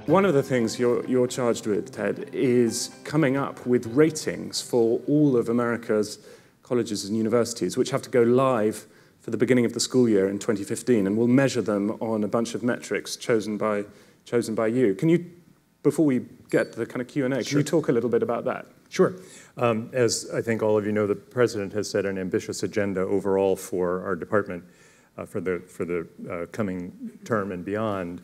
One of the things you're charged with, Ted, is coming up with ratings for all of America's colleges and universities, which have to go live for the beginning of the school year in 2015, and we'll measure them on a bunch of metrics chosen by you. Can you, before we get to the kind of Q&A, Sure. Can you talk a little bit about that? Sure. As I think all of you know, the president has set an ambitious agenda overall for our department for the coming term and beyond,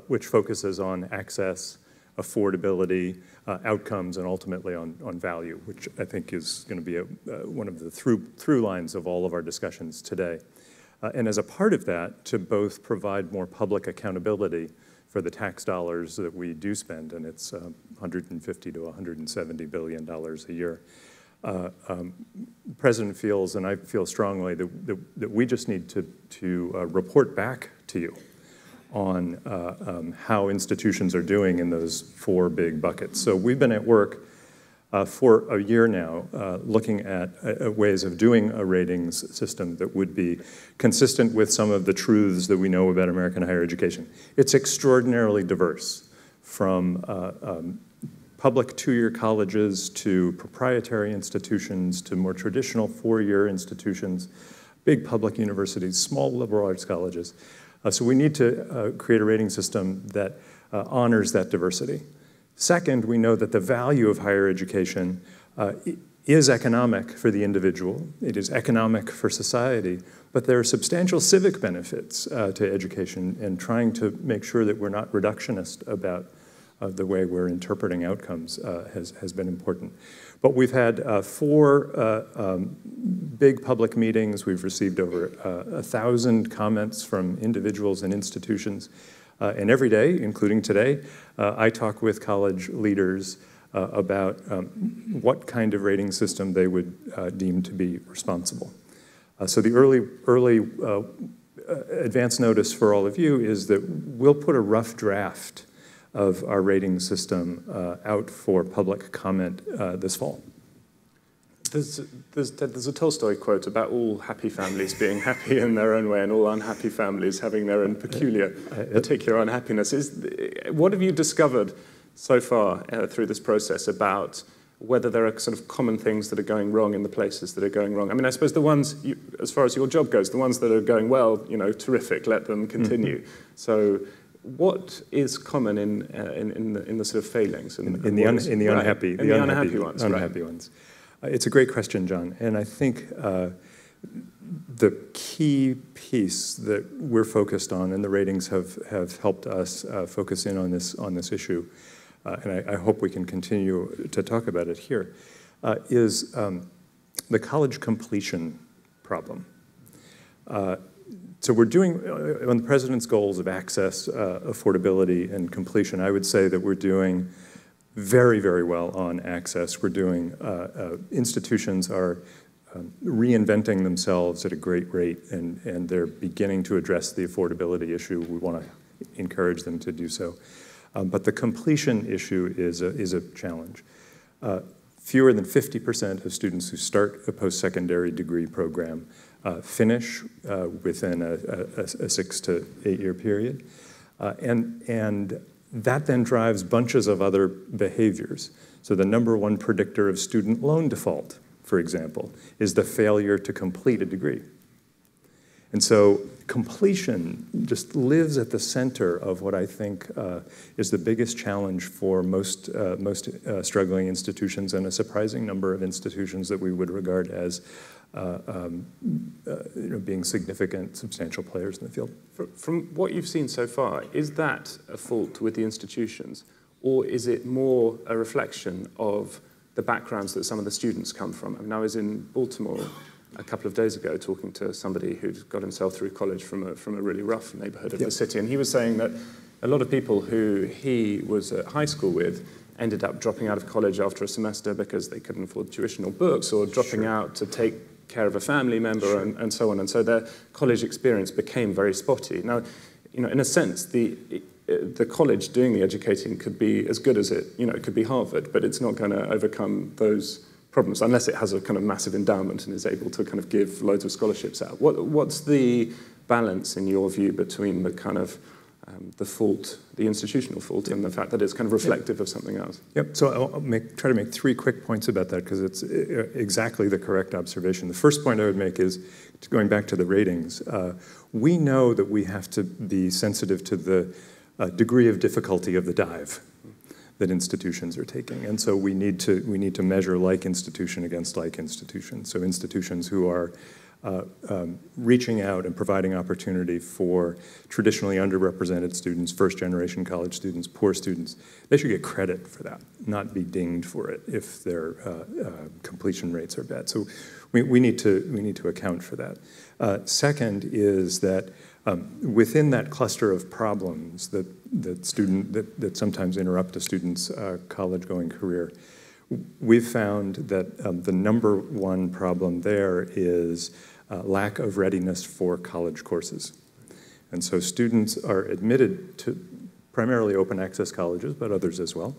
which focuses on access, affordability, outcomes, and ultimately on value, which I think is going to be one of the through lines of all of our discussions today. And as a part of that, to both provide more public accountability for the tax dollars that we do spend, and it's $150 to $170 billion a year. The President feels, and I feel strongly, that we just need to report back to you on how institutions are doing in those four big buckets. So we've been at work for a year now looking at ways of doing a ratings system that would be consistent with some of the truths that we know about American higher education. It's extraordinarily diverse, from public two-year colleges to proprietary institutions to more traditional four-year institutions, big public universities, small liberal arts colleges. So we need to create a rating system that honors that diversity. Second, we know that the value of higher education is economic for the individual. It is economic for society, but there are substantial civic benefits to education, and trying to make sure that we're not reductionist about the way we're interpreting outcomes has been important. But we've had four big public meetings. We've received over 1,000 comments from individuals and institutions. And every day, including today, I talk with college leaders about what kind of rating system they would deem to be responsible. So the early advance notice for all of you is that we'll put a rough draft of our rating system out for public comment this fall. There's a Tolstoy quote about all happy families being happy in their own way and all unhappy families having their own particular unhappiness. What have you discovered so far through this process about whether there are sort of common things that are going wrong in the places that are going wrong? I mean, I suppose the ones, as far as your job goes, the ones that are going well, terrific, let them continue. Mm-hmm. So what is common in the sort of failings? In the unhappy ones. It's a great question, John, and I think the key piece that we're focused on, and the ratings have helped us focus in on this issue, and I hope we can continue to talk about it here, is the college completion problem. So we're doing, on the President's goals of access, affordability, and completion, I would say that we're doing very, very well on access. We're doing, institutions are reinventing themselves at a great rate, and they're beginning to address the affordability issue. We want to encourage them to do so. But the completion issue is a challenge. Fewer than 50% of students who start a post-secondary degree program finish within a 6 to 8 year period. And that then drives bunches of other behaviors. So the number one predictor of student loan default, for example, is the failure to complete a degree. And so completion just lives at the center of what I think is the biggest challenge for most struggling institutions, and a surprising number of institutions that we would regard as being significant, substantial players in the field. From what you've seen so far, is that a fault with the institutions, or is it more a reflection of the backgrounds that some of the students come from? I mean, I was in Baltimore a couple of days ago talking to somebody who'd got himself through college from a really rough neighborhood of the city, and he was saying that a lot of people who he was at high school with ended up dropping out of college after a semester because they couldn't afford tuition or books, or dropping out to take care of a family member, and so on. And so their college experience became very spotty. Now, in a sense, the college doing the educating could be as good as it could be Harvard, but it's not going to overcome those problems unless it has a kind of massive endowment and is able to kind of give loads of scholarships out. What's the balance, in your view, between the kind of the fault, the institutional fault, and the fact that it's kind of reflective of something else. Yep, so I'll try to make 3 quick points about that because it's exactly the correct observation. The first point I would make is, going back to the ratings, we know that we have to be sensitive to the degree of difficulty of the dive that institutions are taking. And so we need to measure like institution against like institution. So institutions who are reaching out and providing opportunity for traditionally underrepresented students, first-generation college students, poor students, they should get credit for that, not be dinged for it if their completion rates are bad. So we need to account for that. Second is that within that cluster of problems that sometimes interrupt a student's college-going career, we've found that the number one problem there is lack of readiness for college courses. And so students are admitted to primarily open access colleges, but others as well,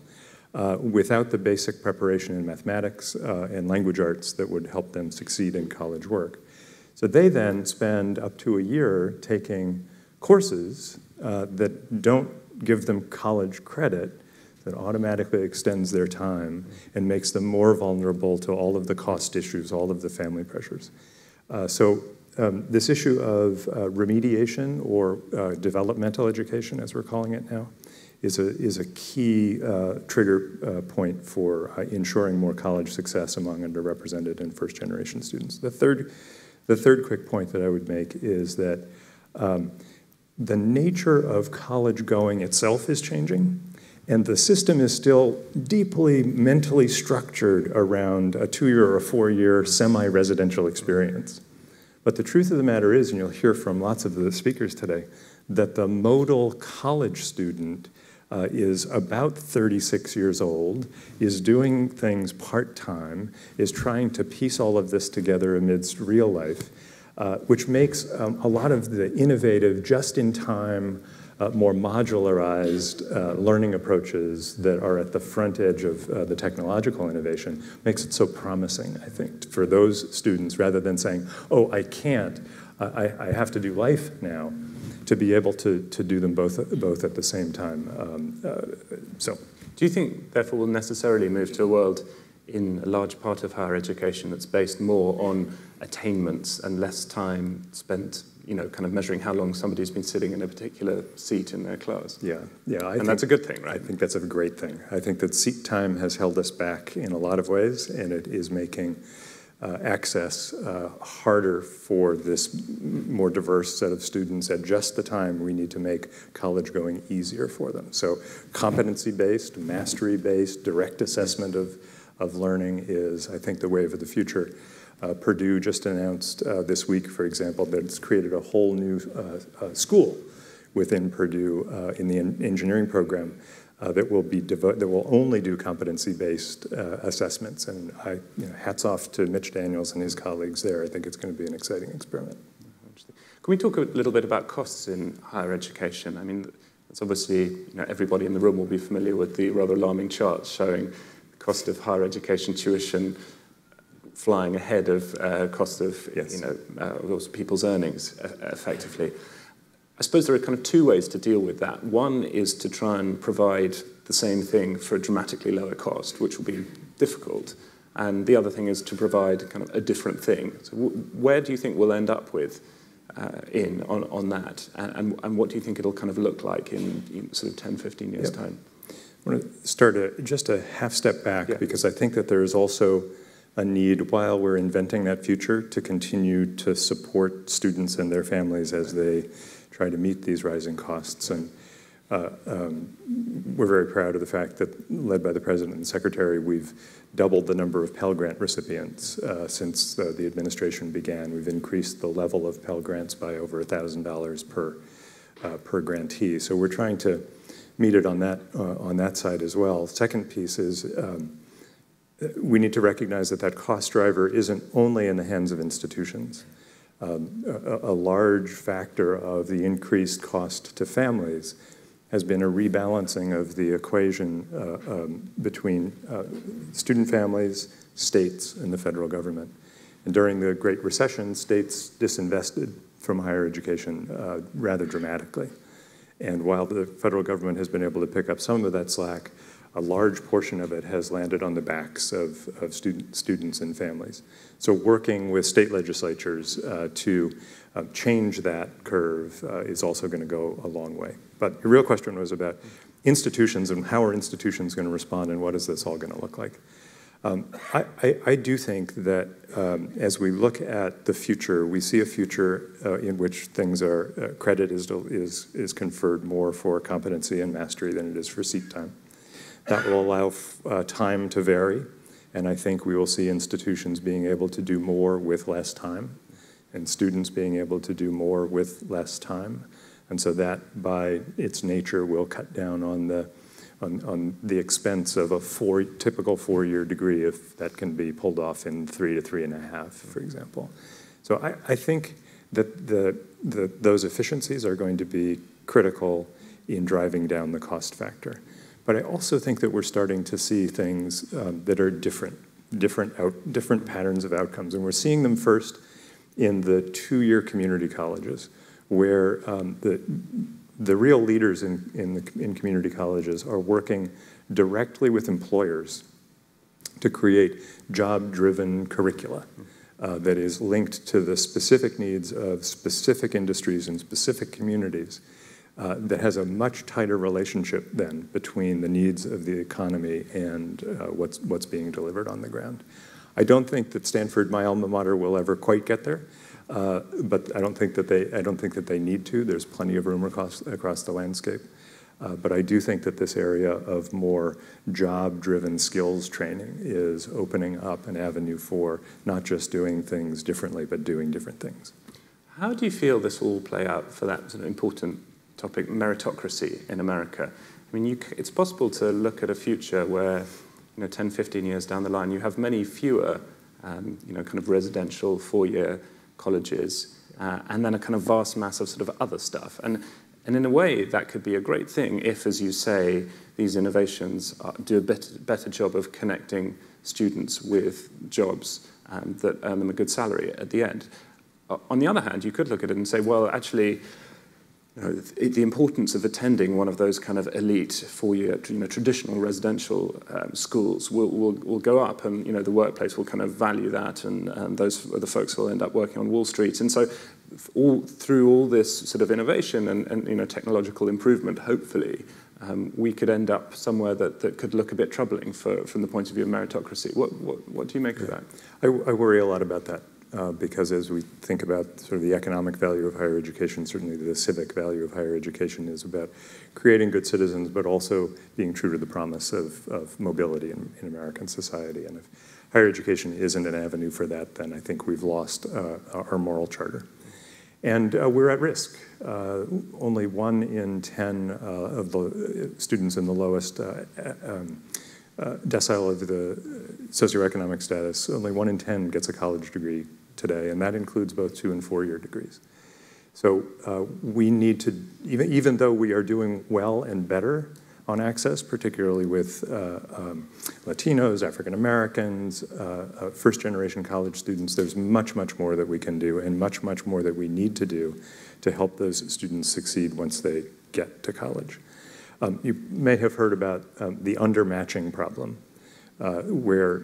without the basic preparation in mathematics and language arts that would help them succeed in college work. So they then spend up to a year taking courses that don't give them college credit, that automatically extends their time and makes them more vulnerable to all of the cost issues, all of the family pressures. So this issue of remediation or developmental education, as we're calling it now, is a key trigger point for ensuring more college success among underrepresented and first-generation students. The third quick point that I would make is that the nature of college going itself is changing. And the system is still deeply mentally structured around a 2-year or a 4-year semi-residential experience. But the truth of the matter is, and you'll hear from lots of the speakers today, that the modal college student is about 36 years old, is doing things part-time, is trying to piece all of this together amidst real life, which makes a lot of the innovative, just-in-time, more modularized learning approaches that are at the front edge of the technological innovation makes it so promising, I think, for those students, rather than saying, oh, I can't, I have to do life now, to be able to do them both at the same time. Do you think, therefore, we'll necessarily move to a world in a large part of higher education that's based more on attainments and less time spent, kind of measuring how long somebody's been sitting in a particular seat in their class? Yeah. And that's a good thing, right? I think that's a great thing. I think that seat time has held us back in a lot of ways, and it is making access harder for this more diverse set of students at just the time we need to make college going easier for them. So competency-based, mastery-based, direct assessment of learning is, I think, the wave of the future. Purdue just announced this week, for example, that it's created a whole new school within Purdue in the engineering program that will only do competency-based assessments. And hats off to Mitch Daniels and his colleagues there. I think it's going to be an exciting experiment. Can we talk a little bit about costs in higher education? I mean, it's obviously, everybody in the room will be familiar with the rather alarming charts showing the cost of higher education tuition flying ahead of cost of people's earnings, effectively. I suppose there are kind of 2 ways to deal with that. One is to try and provide the same thing for a dramatically lower cost, which will be difficult. And the other thing is to provide kind of a different thing. So where do you think we'll end up with on that? And what do you think it'll kind of look like in sort of 10, 15 years' time? I want to start just a half step back, because I think that there is also a need, while we're inventing that future, to continue to support students and their families as they try to meet these rising costs. And we're very proud of the fact that, led by the President and Secretary, we've doubled the number of Pell Grant recipients since the administration began. We've increased the level of Pell Grants by over $1,000 per grantee. So we're trying to meet it on that side as well. Second piece is we need to recognize that cost driver isn't only in the hands of institutions. A large factor of the increased cost to families has been a rebalancing of the equation between student families, states, and the federal government. And during the Great Recession, states disinvested from higher education rather dramatically. And while the federal government has been able to pick up some of that slack, a large portion of it has landed on the backs of students and families. So working with state legislatures to change that curve is also going to go a long way. But the real question was about institutions and how are institutions going to respond and what is this all going to look like? I do think that as we look at the future, we see a future in which things are, credit is conferred more for competency and mastery than it is for seat time. That will allow time to vary, and I think we will see institutions being able to do more with less time, and students being able to do more with less time. And so that, by its nature, will cut down on the expense of a typical four-year degree, if that can be pulled off in 3 to 3.5, for example. So I think that those efficiencies are going to be critical in driving down the cost factor. But I also think that we're starting to see things that are different patterns of outcomes. And we're seeing them first in the two-year community colleges, where the real leaders in community colleges are working directly with employers to create job-driven curricula that is linked to the specific needs of specific industries and specific communities. That has a much tighter relationship then between the needs of the economy and what's being delivered on the ground. I don't think that Stanford, my alma mater, will ever quite get there, but I don't think that they need to. There's plenty of room across the landscape. But I do think that this area of more job-driven skills training is opening up an avenue for not just doing things differently, but doing different things. How do you feel this will play out for that sort of important topic, meritocracy in America? I mean, it's possible to look at a future where, 10, 15 years down the line, you have many fewer, kind of residential four-year colleges, and then a kind of vast mass of sort of other stuff. And in a way, that could be a great thing if, as you say, these innovations do a better job of connecting students with jobs that earn them a good salary at the end. On the other hand, you could look at it and say, well, actually, the importance of attending one of those kind of elite four-year, traditional residential schools will go up, and the workplace will kind of value that, and those are the folks who will end up working on Wall Street. And so, through all this sort of innovation and technological improvement, hopefully, we could end up somewhere that could look a bit troubling from the point of view of meritocracy. What do you make of that? I worry a lot about that. Because as we think about sort of the economic value of higher education, certainly the civic value of higher education is about creating good citizens, but also being true to the promise of mobility in American society. And if higher education isn't an avenue for that, then I think we've lost our moral charter. And we're at risk. Only 1 in 10 of the students in the lowest decile of the socioeconomic status, only 1 in 10 gets a college degree today, and that includes both 2- and 4-year degrees. So we need to, even though we are doing well and better on access, particularly with Latinos, African Americans, first-generation college students, there's much, much more that we can do, and much, much more that we need to do to help those students succeed once they get to college. You may have heard about the undermatching problem, where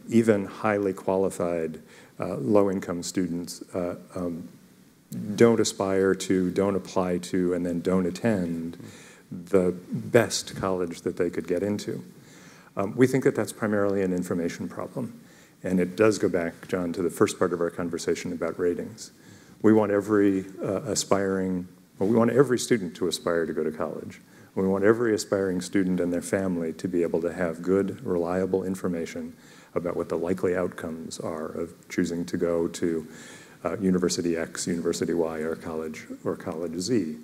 even highly qualified low-income students don't aspire to, don't apply to, and then don't attend the best college that they could get into. We think that that's primarily an information problem. And it does go back, John, to the first part of our conversation about ratings. We want every we want every student to aspire to go to college. We want every aspiring student and their family to be able to have good, reliable information about what the likely outcomes are of choosing to go to University X, University Y, or College Z.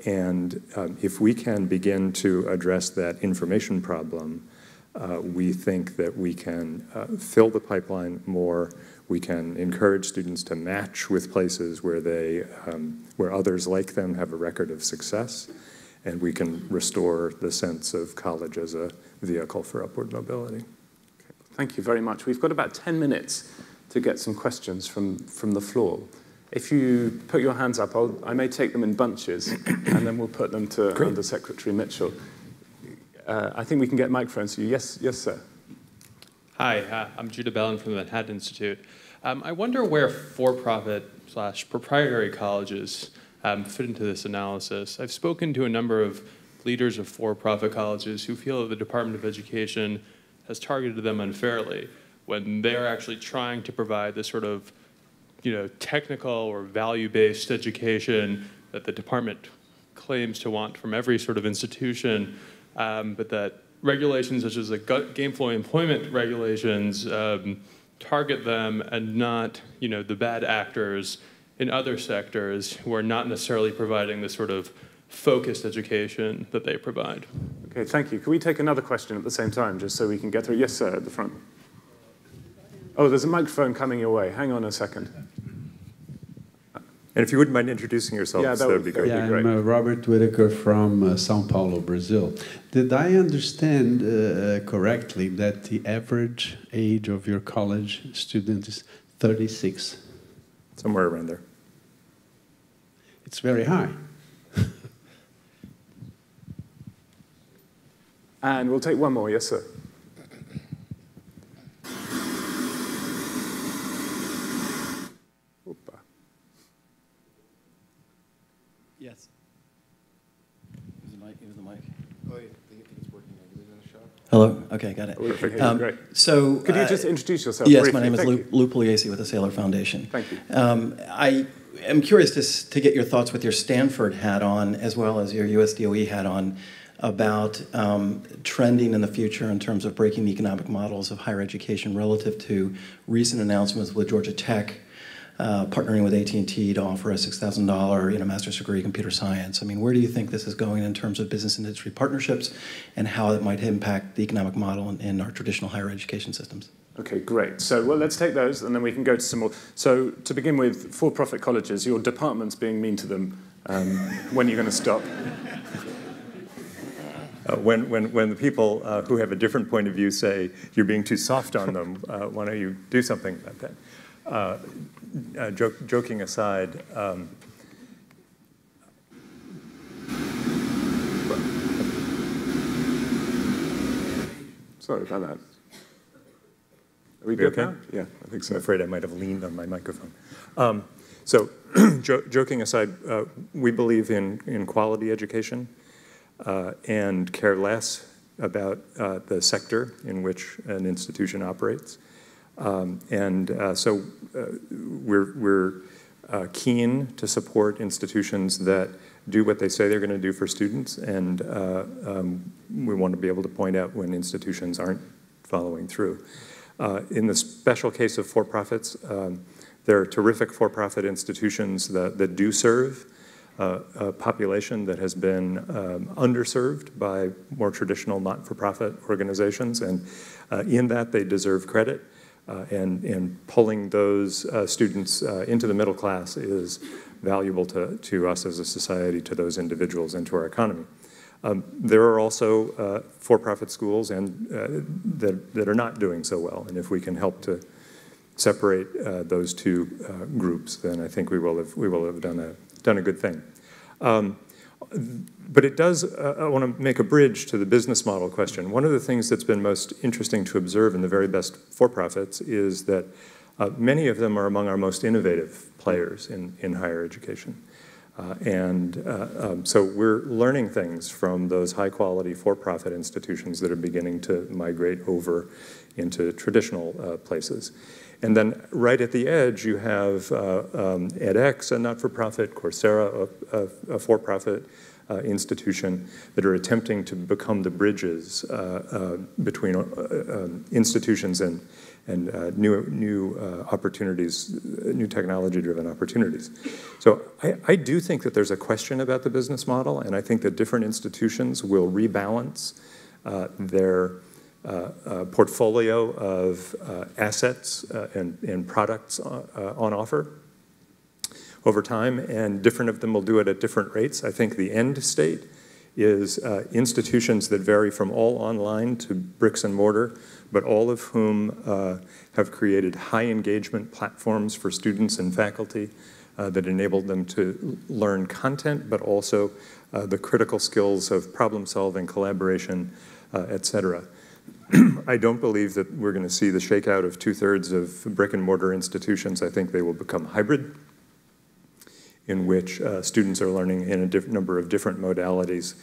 And if we can begin to address that information problem, we think that we can fill the pipeline more. We can encourage students to match with places where where others like them have a record of success, and we can restore the sense of college as a vehicle for upward mobility. Thank you very much. We've got about 10 minutes to get some questions from the floor. If you put your hands up, I may take them in bunches, and then we'll put them to Under Secretary Mitchell. I think we can get microphones to you. Yes, sir. Hi, I'm Judah Bellin from the Manhattan Institute. I wonder where for-profit/proprietary colleges fit into this analysis. I've spoken to a number of leaders of for-profit colleges who feel that the Department of Education has targeted them unfairly when they're actually trying to provide this sort of technical or value-based education that the department claims to want from every sort of institution, but that regulations such as the gainful employment regulations target them and not the bad actors in other sectors who are not necessarily providing the sort of focused education that they provide. Okay, thank you. Can we take another question at the same time, just so we can get through? Yes, sir, at the front. Oh, there's a microphone coming your way. Hang on a second. And if you wouldn't mind introducing yourself, that would be great. Yeah, I'm Robert Whitaker from São Paulo, Brazil. Did I understand correctly that the average age of your college student is 36? Somewhere around there. It's very high. And we'll take one more. Yes, sir. Yes. Use the mic. Oh, yeah, I think it's working. Are you in the shop? Hello? Okay, got it. Great. So, could you just introduce yourself Yes, briefly? my name is Lou Pugliese with the Saylor Foundation. Thank you. I am curious to get your thoughts with your Stanford hat on, as well as your USDOE hat on, about trending in the future in terms of breaking the economic models of higher education relative to recent announcements with Georgia Tech partnering with AT&T to offer a $6,000 master's degree in computer science. I mean, where do you think this is going in terms of business industry partnerships and how it might impact the economic model in our traditional higher education systems? Okay, great. So, well, let's take those, and then we can go to some more. So, to begin with, for-profit colleges, your department's being mean to them. When are you going to stop? When the people who have a different point of view say you're being too soft on them, why don't you do something about that? Joking aside, sorry about that. Are we good okay? now? Yeah, I think so. I'm afraid I might have leaned on my microphone. So, joking aside, we believe in quality education and care less about the sector in which an institution operates. So we're keen to support institutions that do what they say they're going to do for students, and we want to be able to point out when institutions aren't following through. In the special case of for-profits, there are terrific for-profit institutions that do serve a population that has been underserved by more traditional not-for-profit organizations, and in that they deserve credit. And pulling those students into the middle class is valuable to us as a society, to those individuals, and to our economy. There are also for-profit schools that are not doing so well, and if we can help to separate those two groups, then I think we will have done a good thing. But it does, I want to make a bridge to the business model question. One of the things that's been most interesting to observe in the very best for-profits is that many of them are among our most innovative players in higher education. So we're learning things from those high-quality for-profit institutions that are beginning to migrate over into traditional places. And then right at the edge, you have edX, a not-for-profit, Coursera, a for-profit institution that are attempting to become the bridges between institutions and new opportunities, new technology-driven opportunities. So I do think that there's a question about the business model, and I think that different institutions will rebalance their portfolio of assets and products on offer over time, and different of them will do it at different rates. I think the end state is institutions that vary from all online to bricks and mortar, but all of whom have created high engagement platforms for students and faculty that enabled them to learn content, but also the critical skills of problem solving, collaboration, et cetera. I don't believe that we're going to see the shakeout of 2/3 of brick and mortar institutions. I think they will become hybrid, in which students are learning in a number of different modalities,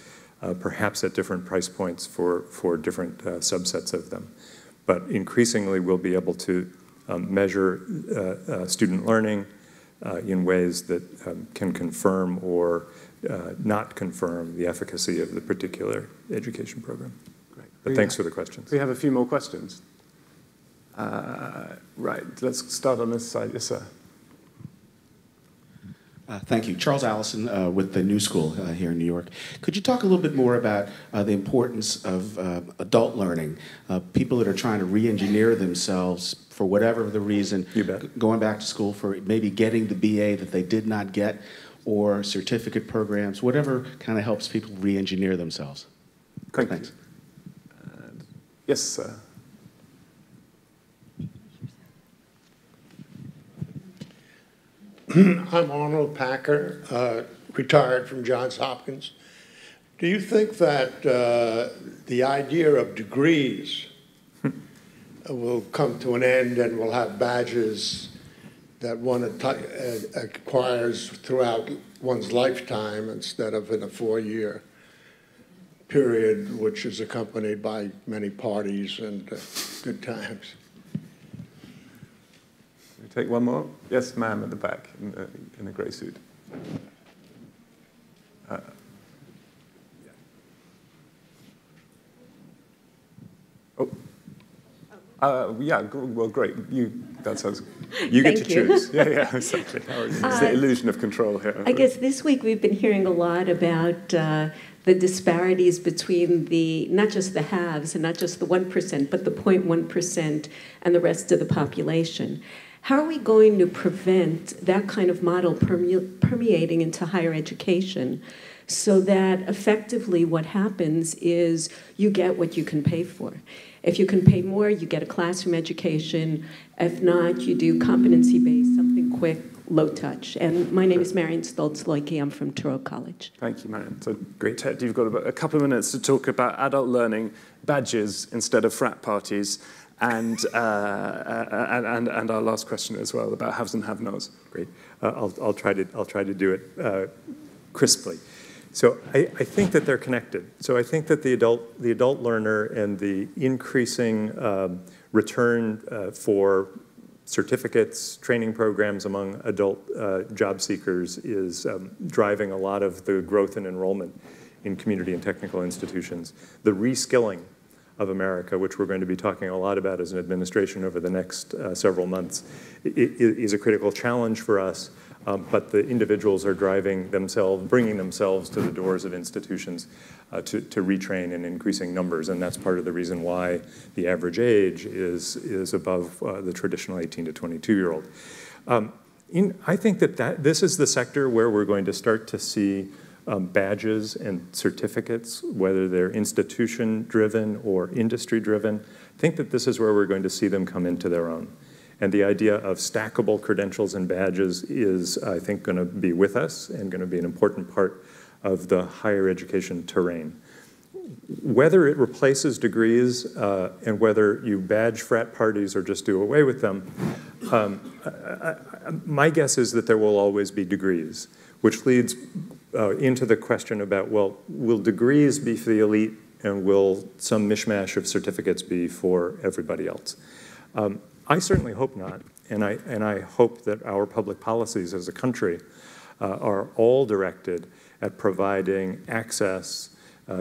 perhaps at different price points for different subsets of them. But increasingly, we'll be able to measure student learning in ways that can confirm or not confirm the efficacy of the particular education program. Great. But thanks for the questions. We have a few more questions. Right, let's start on this side. Yes, sir. Thank you. Charles Allison with the New School here in New York. Could you talk a little bit more about the importance of adult learning? People that are trying to re-engineer themselves for whatever the reason, You bet. going back to school for maybe getting the BA that they did not get, or certificate programs, whatever kind of helps people re-engineer themselves. Thank Thanks. you. Yes, sir. I'm Arnold Packer, retired from Johns Hopkins. Do you think that the idea of degrees will come to an end and we'll have badges that one acquires throughout one's lifetime instead of in a 4-year period, which is accompanied by many parties and good times? We take one more. Yes, ma'am, at the back in the grey suit. Yeah, well, great. That sounds. You get to choose. Yeah, exactly. It's the illusion of control here. I guess this week we've been hearing a lot about the disparities between not just the haves and not just the 1%, but the 0.1% and the rest of the population. How are we going to prevent that kind of model permeating into higher education so that effectively what happens is you get what you can pay for? If you can pay more, you get a classroom education. If not, you do competency-based, something quick, low touch. And my name is Marion Stoltz-Loike. I'm from Touro College. Thank you, Marion. So great. Ted, you've got about a couple of minutes to talk about adult learning, badges instead of frat parties, and our last question as well about haves and have-nots. Great. I'll try to do it crisply. So I think that they're connected. So I think that the adult learner and the increasing return for certificates, training programs among adult job seekers is driving a lot of the growth and enrollment in community and technical institutions. The reskilling of America, which we're going to be talking a lot about as an administration over the next several months, is a critical challenge for us. But the individuals are bringing themselves to the doors of institutions to retrain in increasing numbers, and that's part of the reason why the average age is above the traditional 18 to 22-year-old. I think that this is the sector where we're going to start to see badges and certificates, whether they're institution-driven or industry-driven. I think that this is where we're going to see them come into their own. And the idea of stackable credentials and badges is, I think, going to be with us and going to be an important part of the higher education terrain. Whether it replaces degrees and whether you badge frat parties or just do away with them, my guess is that there will always be degrees, which leads into the question about, well, will degrees be for the elite and will some mishmash of certificates be for everybody else? I certainly hope not, and I hope that our public policies as a country are all directed at providing access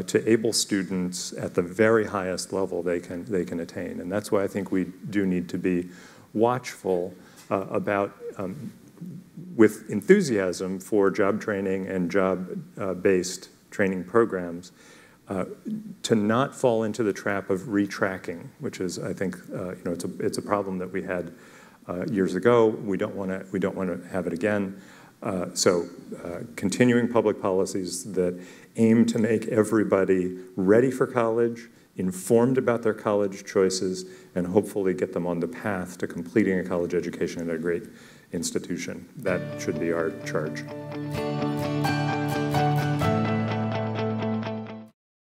to able students at the very highest level they can attain, and that's why I think we do need to be watchful about, with enthusiasm for job training and job-based training programs, to not fall into the trap of retracking, which is, I think, it's a problem that we had years ago. We don't want to have it again. So, continuing public policies that aim to make everybody ready for college, informed about their college choices, and hopefully get them on the path to completing a college education institution. That should be our charge.